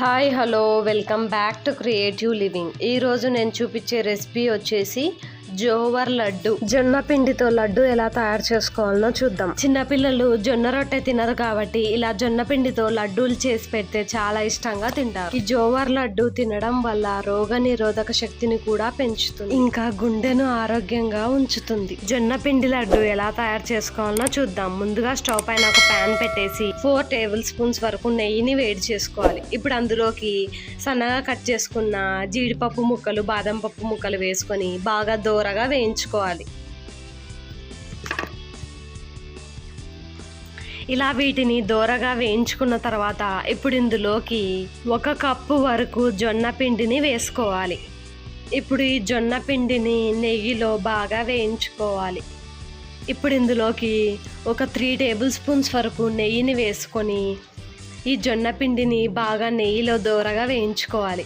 Hi hello welcome back to creative living. ఈరోజు నేను చూపించే రెసిపీ వచ్చేసి జోవర్ లడ్డు. జొన్న పిండితో లడ్డు ఎలా తయారు చేసుకోవాలనో చూద్దాం. చిన్నపిల్లలు జొన్న రొట్టె తినరు కాబట్టి ఇలా జొన్న పిండితో లడ్డూలు చేసి పెడితే చాలా ఇష్టంగా తింటారు. ఈ జోవర్ లడ్డు తినడం వల్ల రోగ నిరోధక శక్తిని కూడా పెంచుతుంది, ఇంకా గుండెను ఆరోగ్యంగా ఉంచుతుంది. జొన్న పిండి లడ్డు ఎలా తయారు చేసుకోవాలనో చూద్దాం. ముందుగా స్టవ్ పైన ఒక ప్యాన్ పెట్టేసి 4 టేబుల్ స్పూన్స్ వరకు నెయ్యిని వేడి చేసుకోవాలి. ఇప్పుడు అందులోకి సన్నగా కట్ చేసుకున్న జీడిపప్పు ముక్కలు, బాదం పప్పు ముక్కలు వేసుకొని బాగా దోరగా వేయించుకోవాలి. ఇలా వీటిని దోరగా వేయించుకున్న తర్వాత ఇప్పుడు ఇందులోకి 1 కప్పు వరకు జొన్న పిండిని వేసుకోవాలి. ఇప్పుడు ఈ జొన్న పిండిని నెయ్యిలో బాగా వేయించుకోవాలి. ఇప్పుడు ఇందులోకి ఒక 3 టేబుల్ స్పూన్స్ వరకు నెయ్యిని వేసుకొని ఈ జొన్న పిండిని బాగా నెయ్యిలో దోరగా వేయించుకోవాలి.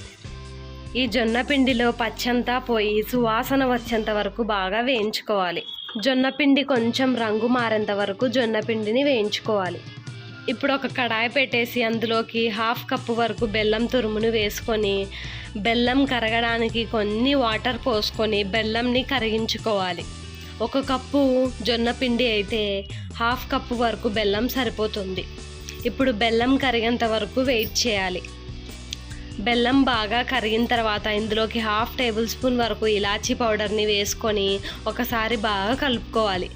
ఈ జొన్న పిండిలో పచ్చంతా పోయి సువాసన వచ్చేంత వరకు బాగా వేయించుకోవాలి. జొన్న పిండి కొంచెం రంగు మారేంత వరకు జొన్న పిండిని వేయించుకోవాలి. ఇప్పుడు ఒక కడాయి పెట్టేసి అందులోకి 1/2 కప్పు వరకు బెల్లం తురుమును వేసుకొని బెల్లం కరగడానికి కొన్ని వాటర్ పోసుకొని బెల్లంని కరిగించుకోవాలి. 1 కప్పు జొన్న పిండి అయితే 1/2 కప్పు వరకు బెల్లం సరిపోతుంది. ఇప్పుడు బెల్లం కరిగేంత వరకు వెయిట్ చేయాలి. బెల్లం బాగా కరిగిన తర్వాత ఇందులోకి 1/2 టేబుల్ స్పూన్ వరకు ఇలాచీ పౌడర్ని వేసుకొని ఒకసారి బాగా కలుపుకోవాలి.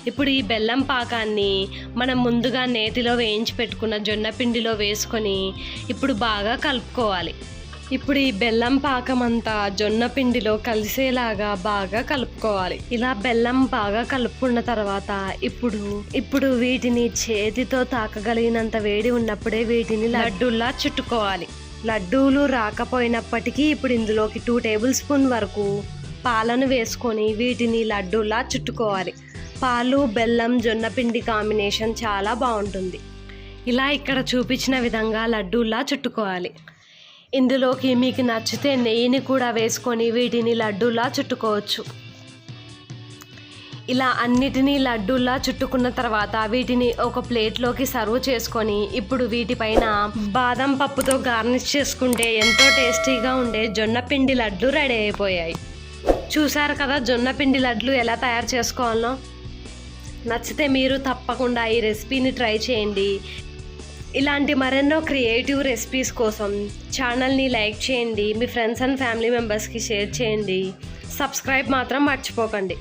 ఇప్పుడు ఈ బెల్లం పాకాన్ని మనం ముందుగా నేతిలో వేయించి పెట్టుకున్న జొన్న పిండిలో వేసుకొని ఇప్పుడు బాగా కలుపుకోవాలి. ఇప్పుడు ఈ బెల్లం పాకం అంతా జొన్న పిండిలో కలిసేలాగా బాగా కలుపుకోవాలి. ఇలా బెల్లం బాగా కలుపుకున్న తర్వాత ఇప్పుడు వీటిని చేతితో తాకగలిగినంత వేడి ఉన్నప్పుడే వీటిని లడ్డూలా చుట్టుకోవాలి. లడ్డూలు రాకపోయినప్పటికీ ఇప్పుడు ఇందులోకి 2 టేబుల్ స్పూన్ వరకు పాలను వేసుకొని వీటిని లడ్డూలా చుట్టుకోవాలి. పాలు, బెల్లం, జొన్న పిండి కాంబినేషన్ చాలా బాగుంటుంది. ఇలా ఇక్కడ చూపించిన విధంగా లడ్డూలా చుట్టుకోవాలి. ఇందులోకి మీకు నచ్చితే నెయ్యిని కూడా వేసుకొని వీటిని లడ్డూలా చుట్టుకోవచ్చు. ఇలా అన్నిటినీ లడ్డూలా చుట్టుకున్న తర్వాత వీటిని ఒక ప్లేట్లోకి సర్వ్ చేసుకొని ఇప్పుడు వీటిపైన బాదం పప్పుతో గార్నిష్ చేసుకుంటే ఎంతో టేస్టీగా ఉండే జొన్న పిండి లడ్లు రెడీ అయిపోయాయి. చూసారు కదా జొన్న పిండి లడ్లు ఎలా తయారు చేసుకోవాలో. నచ్చితే మీరు తప్పకుండా ఈ రెసిపీని ట్రై చేయండి. ఇలాంటి మరెన్నో క్రియేటివ్ రెసిపీస్ కోసం ఛానల్ని లైక్ చేయండి, మీ ఫ్రెండ్స్ అండ్ ఫ్యామిలీ మెంబర్స్కి షేర్ చేయండి. సబ్స్క్రైబ్ మాత్రం మర్చిపోకండి.